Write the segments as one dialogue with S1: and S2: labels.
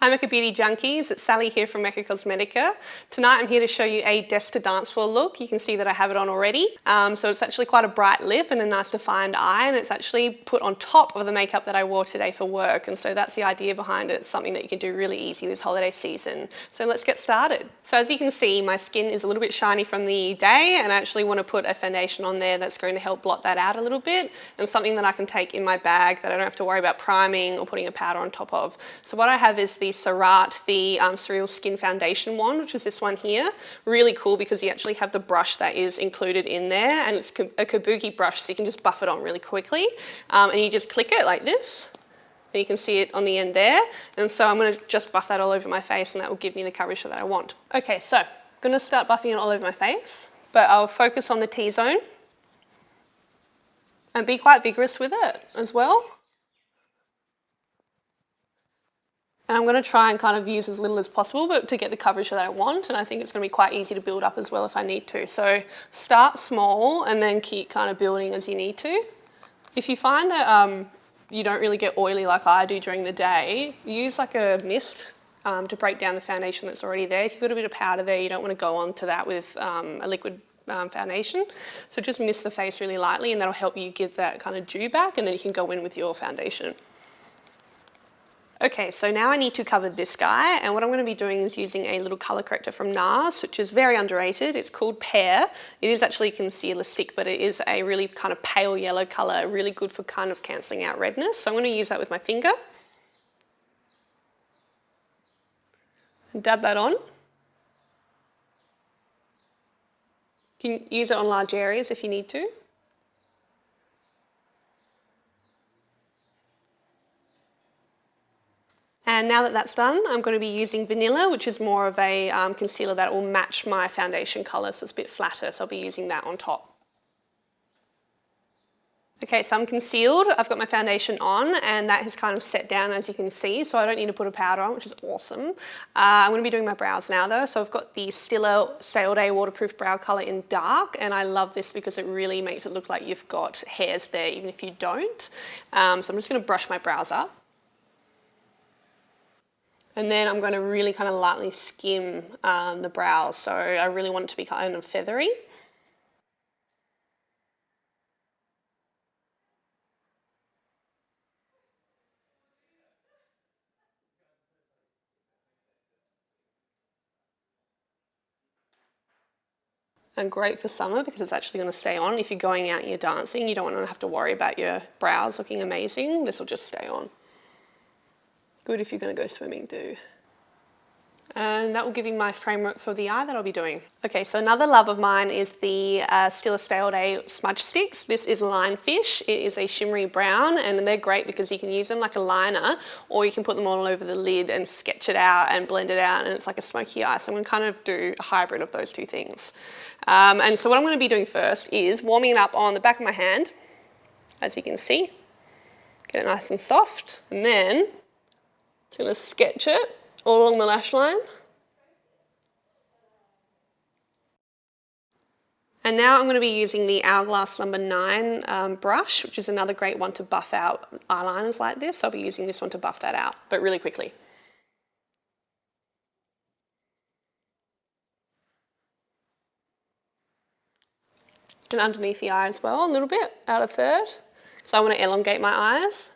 S1: Hi Mecca Beauty Junkies, it's Sally here from Mecca Cosmetica. Tonight I'm here to show you a Desk to Dance Floor look. You can see that I have it on already. So it's actually quite a bright lip and a nice defined eye, and it's actually put on top of the makeup that I wore today for work, and so that's the idea behind it. It's something that you can do really easy this holiday season. So let's get started. So as you can see, my skin is a little bit shiny from the day, and I actually want to put a foundation on there that's going to help blot that out a little bit, and something that I can take in my bag that I don't have to worry about priming or putting a powder on top of. So what I have is the Surratt, the Surreal Skin Foundation wand, which is this one here. Really cool because you actually have the brush that is included in there, and it's a kabuki brush, so you can just buff it on really quickly. And you just click it like this, and you can see it on the end there. And so I'm going to just buff that all over my face, and that will give me the coverage that I want. Okay, so I'm going to start buffing it all over my face, but I'll focus on the T-zone and be quite vigorous with it as well. And I'm going to try and kind of use as little as possible, but to get the coverage that I want. And I think it's going to be quite easy to build up as well if I need to. So start small and then keep kind of building as you need to. If you find that you don't really get oily like I do during the day, use like a mist to break down the foundation that's already there. If you've got a bit of powder there, you don't want to go on to that with a liquid foundation. So just mist the face really lightly, and that'll help you give that kind of dew back, and then you can go in with your foundation. Okay, so now I need to cover this guy, and what I'm going to be doing is using a little colour corrector from NARS, which is very underrated. It's called Pear. It is actually a concealer stick, but it is a really kind of pale yellow colour, really good for kind of cancelling out redness. So I'm going to use that with my finger. And dab that on. You can use it on large areas if you need to. And now that that's done, I'm going to be using Vanilla, which is more of a concealer that will match my foundation colour, so it's a bit flatter, so I'll be using that on top. Okay, so I'm concealed, I've got my foundation on, and that has kind of set down as you can see, so I don't need to put a powder on, which is awesome. I'm going to be doing my brows now though, so I've got the Stila Sail Day Waterproof Brow Colour in dark, and I love this because it really makes it look like you've got hairs there, even if you don't. So I'm just going to brush my brows up. And then I'm going to really kind of lightly skim the brows, so I really want it to be kind of feathery. And great for summer because it's actually going to stay on. If you're going out and you're dancing, you don't want to have to worry about your brows looking amazing. This will just stay on. Good if you're going to go swimming too. And that will give you my framework for the eye that I'll be doing. Okay, so another love of mine is the Stila Stale Day Smudge Sticks. This is Lionfish. It is a shimmery brown, and they're great because you can use them like a liner, or you can put them all over the lid and sketch it out and blend it out, and it's like a smoky eye. So I'm going to kind of do a hybrid of those two things. And so what I'm going to be doing first is warming it up on the back of my hand, as you can see. Get it nice and soft, and then I'm going to sketch it all along the lash line. And now I'm going to be using the Hourglass number 9 brush, which is another great one to buff out eyeliners like this. I'll be using this one to buff that out, but really quickly. And underneath the eye as well, a little bit, out of third, because I want to elongate my eyes.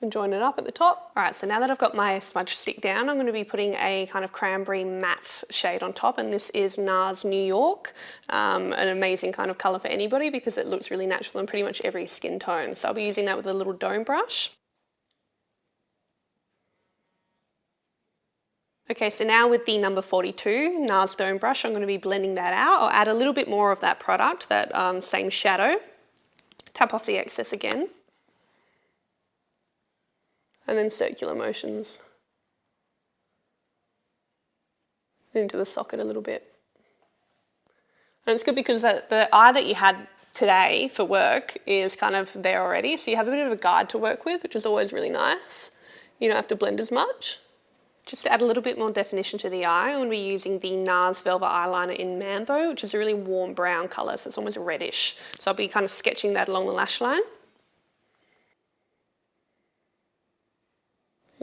S1: And join it up at the top. All right, so now that I've got my smudge stick down, I'm going to be putting a kind of cranberry matte shade on top, and this is NARS New York, an amazing kind of colour for anybody because it looks really natural in pretty much every skin tone. So I'll be using that with a little dome brush. Okay, so now with the number 42 NARS Dome Brush, I'm going to be blending that out. I'll add a little bit more of that product, that same shadow. Tap off the excess again. And then circular motions into the socket a little bit. And it's good because the eye that you had today for work is kind of there already, so you have a bit of a guide to work with, which is always really nice. You don't have to blend as much. Just to add a little bit more definition to the eye, I'm going to be using the NARS Velvet Eyeliner in Mambo, which is a really warm brown colour, so it's almost reddish. So I'll be kind of sketching that along the lash line.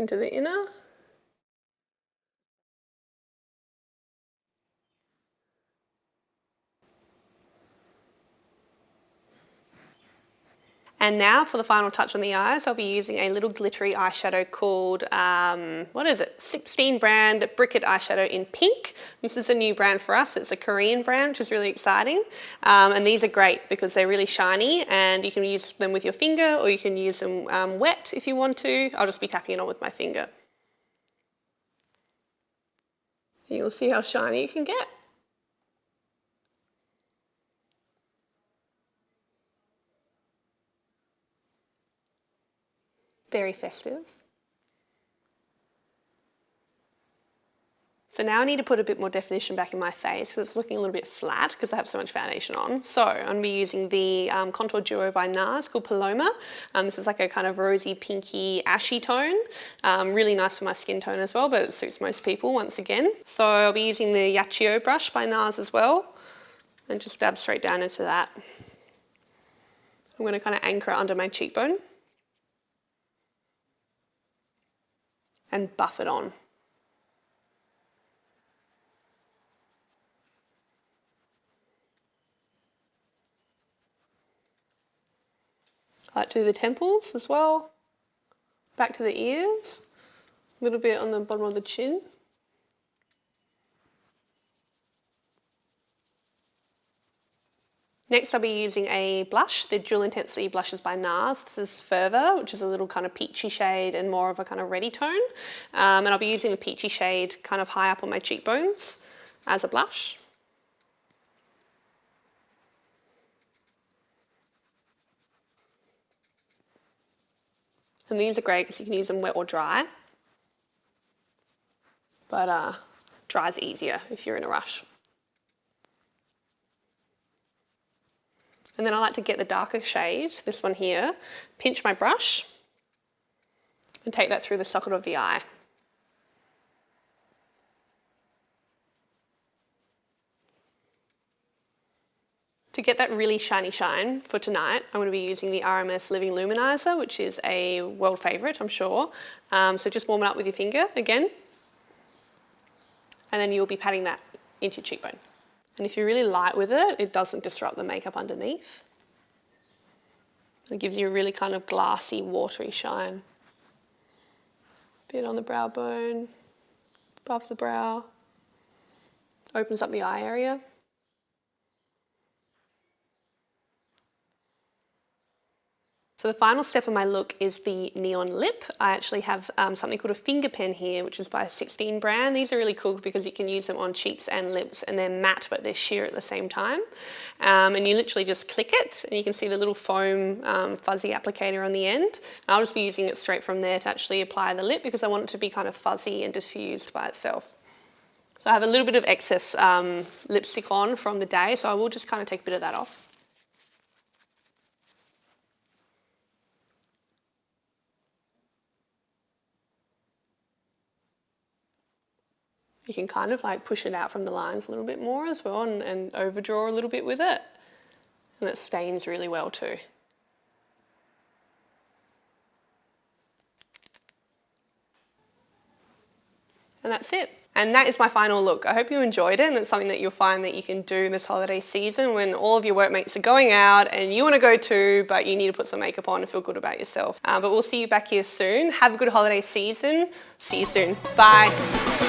S1: into the inner. And now for the final touch on the eyes, I'll be using a little glittery eyeshadow called, what is it? 16 Brand Brickit Eyeshadow in pink. This is a new brand for us. It's a Korean brand, which is really exciting. And these are great because they're really shiny and you can use them with your finger or you can use them wet if you want to. I'll just be tapping it on with my finger. And you'll see how shiny you can get. Very festive. So now I need to put a bit more definition back in my face because it's looking a little bit flat because I have so much foundation on. So I'm going to be using the Contour Duo by NARS called Paloma. This is like a kind of rosy, pinky, ashy tone. Really nice for my skin tone as well, but it suits most people once again. So I'll be using the Yachio brush by NARS as well and just dab straight down into that. I'm going to kind of anchor it under my cheekbone and buff it on. I like to do the temples as well, back to the ears, a little bit on the bottom of the chin. Next I'll be using a blush, the Dual-Intensity Blushes by NARS. This is Fervor, which is a little kind of peachy shade and more of a kind of reddy tone. And I'll be using the peachy shade kind of high up on my cheekbones as a blush. And these are great because you can use them wet or dry. But dry is easier if you're in a rush. And then I like to get the darker shade, this one here, pinch my brush and take that through the socket of the eye. To get that really shiny shine for tonight, I'm going to be using the RMS Living Luminiser, which is a world favourite, I'm sure. So just warm it up with your finger again. And then you'll be patting that into your cheekbone. And if you're really light with it, it doesn't disrupt the makeup underneath. It gives you a really kind of glassy, watery shine. Bit on the brow bone, above the brow. Opens up the eye area. So the final step of my look is the neon lip. I actually have something called a finger pen here, which is by 16 Brand. These are really cool because you can use them on cheeks and lips and they're matte but they're sheer at the same time. And you literally just click it and you can see the little foam fuzzy applicator on the end. And I'll just be using it straight from there to actually apply the lip because I want it to be kind of fuzzy and diffused by itself. So I have a little bit of excess lipstick on from the day, so I will just kind of take a bit of that off. You can kind of like push it out from the lines a little bit more as well and overdraw a little bit with it. And it stains really well too. And that's it. And that is my final look. I hope you enjoyed it and it's something that you'll find that you can do this holiday season when all of your workmates are going out and you want to go too, but you need to put some makeup on and feel good about yourself. But we'll see you back here soon. Have a good holiday season. See you soon. Bye.